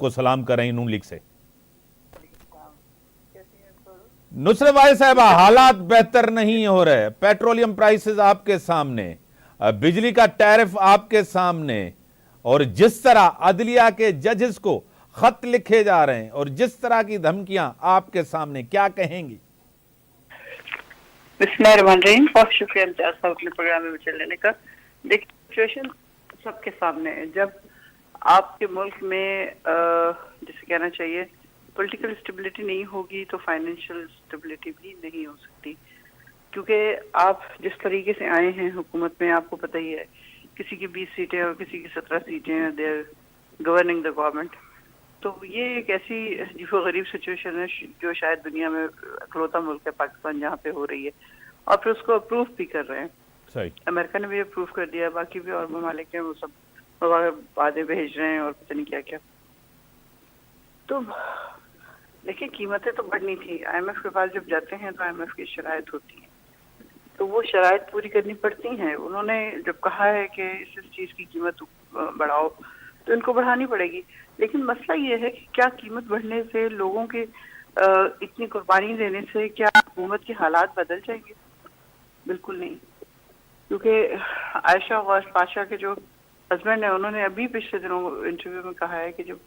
को सलाम कर रही हैं नून लीग से। नुसरत भाई साहबा, हालात बेहतर नहीं हो रहे, पेट्रोलियम प्राइसेस आपके सामने, बिजली का टैरिफ आपके सामने, और जिस तरह अदलिया के जजेस को खत लिखे जा रहे हैं और जिस तरह की धमकियां आपके सामने, क्या कहेंगी? बिस्मिल्लाहिर्रहमानिर्रहीम। बहुत शुक्रिया इम्तियाज साहब अपने प्रोग्राम में चल लेने का। देखिए, सिचुएशन सबके सामने है। जब आपके मुल्क में जिसे कहना चाहिए पॉलिटिकल स्टेबिलिटी नहीं होगी तो फाइनेंशियल स्टेबिलिटी भी नहीं हो सकती, क्योंकि आप जिस तरीके से आए हैं हुकूमत में, आपको पता ही है, किसी की 20 सीटें और किसी की 17 सीटें हैं, देयर गवर्निंग द गवर्नमेंट। तो ये एक ऐसी अजीबो गरीब सिचुएशन है जो शायद दुनिया में इकलौता मुल्क है पाकिस्तान जहाँ पे हो रही है, और फिर उसको अप्रूव भी कर रहे हैं। सही। अमेरिका ने भी अप्रूव कर दिया, बाकी भी और ममालिक हैं, वो सब वादे भेज रहे हैं और पता नहीं क्या क्या। तो देखिए, कीमतें तो बढ़नी थी। IMF के पास जब जाते हैं तो IMF की शराइत होती है, तो वो शराइत पूरी करनी पड़ती हैं। उन्होंने जब कहा है कि इस चीज की कीमत बढ़ाओ, तो इनको बढ़ानी पड़ेगी। लेकिन मसला ये है कि क्या कीमत बढ़ने से, लोगों के इतनी कुर्बानी देने से क्या हुकूमत के हालात बदल जाएंगे? बिल्कुल नहीं, क्योंकि आयशा गौस पाशा के जो हस्बैंड है, उन्होंने अभी पिछले दिनों इंटरव्यू में कहा है कि जब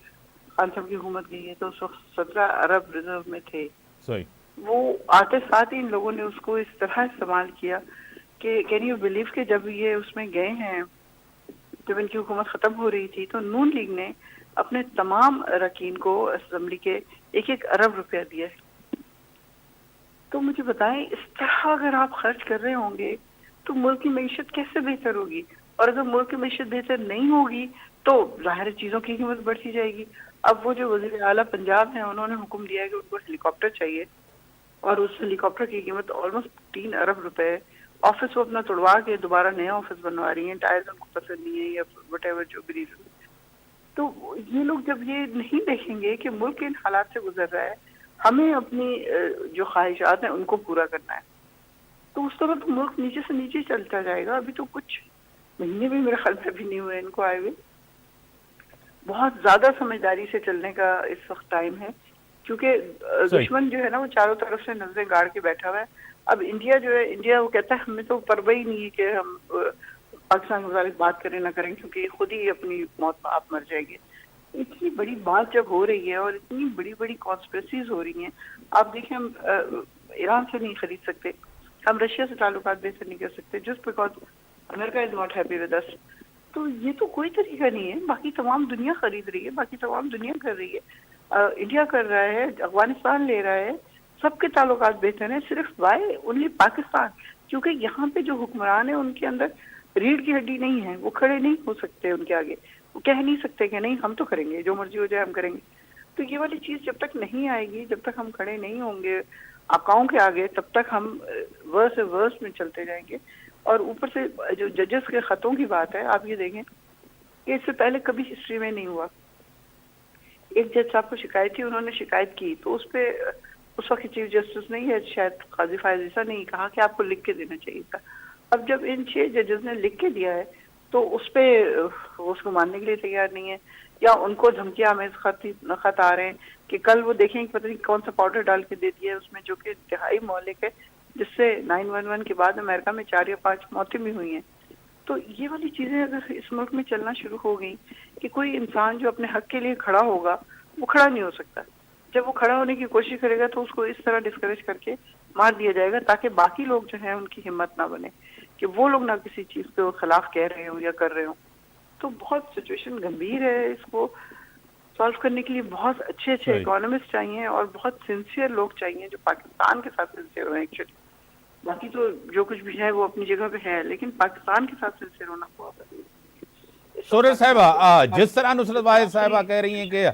खान साहब की हुकूमत गई है तो उस वक्त 17 अरब रिजर्व में थे। सही। वो आते साथ ही इन लोगों ने उसको इस तरह इस्तेमाल किया कि कैन यू बिलीव कि जब ये उसमें गए हैं, जब इनकी हुकूमत खत्म हो रही थी, तो नून लीग ने अपने तमाम अरकान को असेंबली के 1-1 अरब रुपया दिया है। तो मुझे बताएं, इस तरह अगर आप खर्च कर रहे होंगे तो मुल्क की मईशत कैसे बेहतर होगी? और अगर मुल्क की मईशत बेहतर नहीं होगी तो जाहिर चीजों की कीमत बढ़ती जाएगी। अब वो जो वज़ीर आला पंजाब है, उन्होंने हुक्म दिया है कि उनको हेलीकॉप्टर चाहिए, और उस हेलीकॉप्टर की कीमत ऑलमोस्ट 3 अरब रुपए है। ऑफिस वो अपना तोड़वा के दोबारा नया ऑफिस बनवा रही हैं, टायर्स उनको पसंद नहीं है या वटेवर जो भी रीजन। तो ये लोग जब ये नहीं देखेंगे कि मुल्क इन हालात से गुजर रहा है, हमें अपनी जो ख्वाहिशात हैं उनको पूरा करना है, तो उस तरह तो मुल्क नीचे से नीचे चलता जाएगा। अभी तो कुछ महीने भी मेरे ख्याल में भी नहीं हुए इनको आए हुए। बहुत ज्यादा समझदारी से चलने का इस वक्त टाइम है, क्योंकि दुश्मन जो है ना वो चारों तरफ से नजरें गाड़ के बैठा हुआ है। अब इंडिया जो है, इंडिया वो कहता है हमें तो परवाह ही नहीं है कि हम पाकिस्तान के मुताबिक बात करें ना करें, क्योंकि खुद ही अपनी मौत में आप मर जाएंगे। इतनी बड़ी बात जब हो रही है और इतनी बड़ी बड़ी कॉन्स्पिरेसीज हो रही हैं, आप देखें, हम ईरान से नहीं खरीद सकते, हम रशिया से ताल्लुकात बेहतर नहीं कर सकते just because America is not happy with us. तो ये तो कोई तरीका नहीं है। बाकी तमाम दुनिया खरीद रही है, बाकी तमाम दुनिया कर रही है, इंडिया कर रहा है, अफगानिस्तान ले रहा है, सबके ताल्लुकात बेहतर हैं। सिर्फ वाई ओनली पाकिस्तान, क्योंकि यहाँ पे जो हुक्मरान है उनके अंदर रीढ़ की हड्डी नहीं है, वो खड़े नहीं हो सकते उनके आगे, वो कह नहीं सकते कि नहीं हम तो करेंगे, जो मर्जी हो जाए हम करेंगे। तो ये वाली चीज जब तक नहीं आएगी, जब तक हम खड़े नहीं होंगे आकाओं के आगे, तब तक हम वर्स से वर्स में चलते जाएंगे। और ऊपर से जो जजेस के खतों की बात है, आप ये देखें कि इससे पहले कभी हिस्ट्री में नहीं हुआ। एक जज साहब को शिकायत थी, उन्होंने शिकायत की तो उस पे उस वक्त चीफ जस्टिस नहीं है, शायद काजी फायज ईसा ने कहा कि आपको लिख के देना चाहिए था। अब जब इन 6 जजेस ने लिख के दिया है तो उस पे उसको मानने के लिए तैयार नहीं है, या उनको धमकियां आमेज खत आ रहे हैं कि कल वो देखें कि पता नहीं कौन सा पाउडर डाल के दे दिया है उसमें, जो कि इंतहाई मौलिक है, जिससे 9/11 के बाद अमेरिका में 4 या 5 मौतें भी हुई हैं। तो ये वाली चीजें अगर इस मुल्क में चलना शुरू हो गई कि कोई इंसान जो अपने हक के लिए खड़ा होगा वो खड़ा नहीं हो सकता, जब वो खड़ा होने की कोशिश करेगा तो उसको इस तरह डिस्करेज करके मार दिया जाएगा, ताकि बाकी लोग जो हैं उनकी हिम्मत ना बने कि वो लोग ना किसी चीज के खिलाफ कह रहे हो या कर रहे हो। तो बहुत सिचुएशन गंभीर है, इसको सॉल्व करने के लिए बहुत अच्छे अच्छे इकोनॉमिस्ट चाहिए और बहुत सिंसियर लोग चाहिए जो पाकिस्तान के साथ सिंसियर हो। एक्चुअली बाकी तो जो कुछ भी है वो अपनी जगह पे है, लेकिन पाकिस्तान के साथ सिंसियर होना बहुत जरूरी है। सूरज साहिबा, जिस तरह नुसरत भाई साहिबा कह रही हैं कि